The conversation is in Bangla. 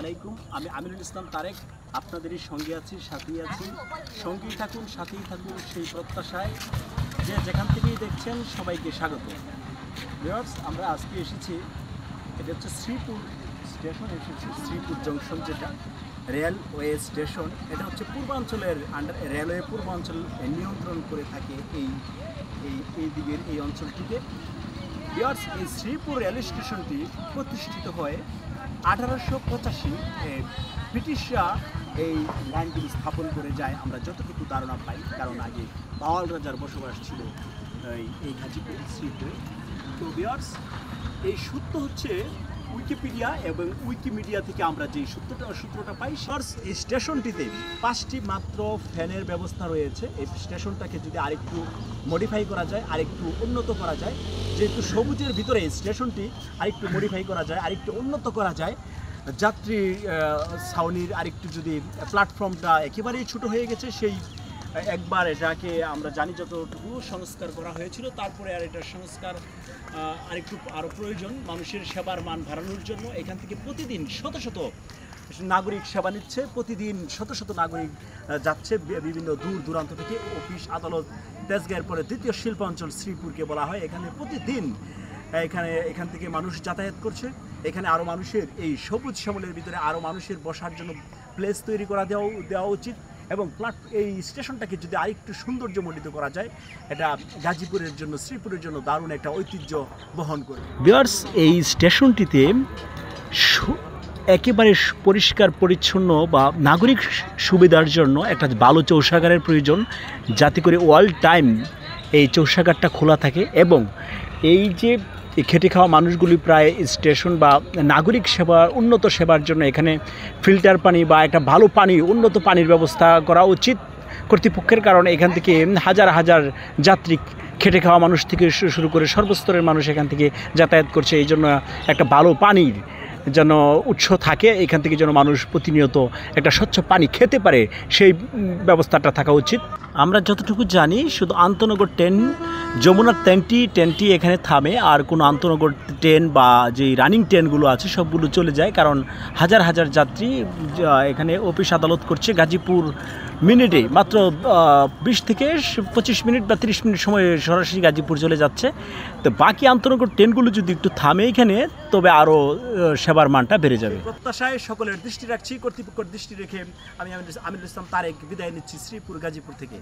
আলাইকুম। আমি আমিনুল ইসলাম তারেক, আপনাদেরই সঙ্গে আছি, সাথেই আছি। সঙ্গেই থাকুন, সাথেই থাকুন সেই প্রত্যাশায় যে যেখান থেকেই দেখছেন সবাইকে স্বাগত। ভিউয়ার্স, আমরা আজকে এসেছি, এটা হচ্ছে শ্রীপুর স্টেশন এসেছি। শ্রীপুর জংশন যেটা রেলওয়ে স্টেশন, এটা হচ্ছে পূর্বাঞ্চলের রেলওয়ে পূর্বাঞ্চল নিয়ন্ত্রণ করে থাকে এই দিকের এই অঞ্চলটিকে। ভিউয়ার্স, এই শ্রীপুর রেল স্টেশনটি প্রতিষ্ঠিত হয় 1885। ব্রিটিশরা এই লাইনগুলি স্থাপন করে যায় আমরা যতটুকু ধারণা পাই, কারণ আগে পাওয়াল রাজার বসবাস ছিল এই গাজীপুর শ্রীপুরে। তো ভিউয়ার্স, এই সূত্র হচ্ছে উইকিপিডিয়া এবং উইকিমিডিয়া থেকে আমরা যে সূত্রটা পাই। এই স্টেশনটিতে 5টি মাত্র ফ্যানের ব্যবস্থা রয়েছে। এই স্টেশনটাকে যদি আরেকটু মডিফাই করা যায়, আরেকটু উন্নত করা যায়, যেহেতু সবুজের ভিতরে এই স্টেশনটি আরেকটু মডিফাই করা যায়, আরেকটু উন্নত করা যায়, যাত্রী ছাউনির আরেকটু যদি প্ল্যাটফর্মটা একেবারেই ছোট হয়ে গেছে, সেই একবার এটাকে আমরা জানি যতটুকু সংস্কার করা হয়েছিল, তারপরে আর এটার সংস্কার আরও প্রয়োজন মানুষের সেবার মান বাড়ানোর জন্য। এখান থেকে প্রতিদিন শত শত নাগরিক সেবা নিচ্ছে, প্রতিদিন শত শত নাগরিক যাচ্ছে বিভিন্ন দূর দূরান্ত থেকে। অফিস আদালত তেজগাঁয়ের পরে দ্বিতীয় শিল্পাঞ্চল শ্রীপুরকে বলা হয়। এখানে প্রতিদিন এখান থেকে মানুষ যাতায়াত করছে। এখানে আরও মানুষের এই সবুজ শ্যামলের ভিতরে আরও মানুষের বসার জন্য প্লেস তৈরি করা দেওয়া উচিত, এবং এই স্টেশনটাকে যদি আরেকটু সৌন্দর্যমণ্ডিত করা যায়, এটা গাজীপুরের জন্য, শ্রীপুরের জন্য দারুণ একটা ঐতিহ্য বহন করে। ভিউয়ার্স, এই স্টেশনটিতে একেবারে পরিষ্কার পরিচ্ছন্ন বা নাগরিক সুবিধার জন্য একটা ভালো চৌষাগারের প্রয়োজন, যাতে করে অল টাইম এই চৌষাগারটা খোলা থাকে, এবং এই যে খেটে খাওয়া মানুষগুলি প্রায় স্টেশন বা নাগরিক সেবা, উন্নত সেবার জন্য এখানে ফিল্টার পানি বা একটা ভালো পানি, উন্নত পানির ব্যবস্থা করা উচিত কর্তৃপক্ষের। কারণ এখান থেকে হাজার হাজার যাত্রী, খেটে খাওয়া মানুষ থেকে শুরু করে সর্বস্তরের মানুষ এখান থেকে যাতায়াত করছে। এই জন্য একটা ভালো পানির যেন উৎস থাকে, এখান থেকে যেন মানুষ প্রতিনিয়ত একটা স্বচ্ছ পানি খেতে পারে, সেই ব্যবস্থাটা থাকা উচিত। আমরা যতটুকু জানি, শুধু আন্তনগর ট্রেন, যমুনার ট্রেনটি এখানে থামে, আর কোনো আন্তনগর ট্রেন বা যে রানিং ট্রেনগুলো আছে সবগুলো চলে যায়, কারণ হাজার হাজার যাত্রী এখানে অফিস আদালত করছে। গাজীপুর মিনিটে মাত্র 20 থেকে 25 মিনিট বা 30 মিনিট সময় সরাসরি গাজীপুর চলে যাচ্ছে। তো বাকি আন্তনগর ট্রেনগুলো যদি একটু থামে এখানে, তবে আরও সেবার মানটা বেড়ে যাবে। প্রত্যাশায় সকলের দৃষ্টি রাখছি, কর্তৃপক্ষের দৃষ্টি রেখে আমি আমিনুল ইসলাম তারেক বিদায় নিচ্ছি শ্রীপুর গাজীপুর থেকে।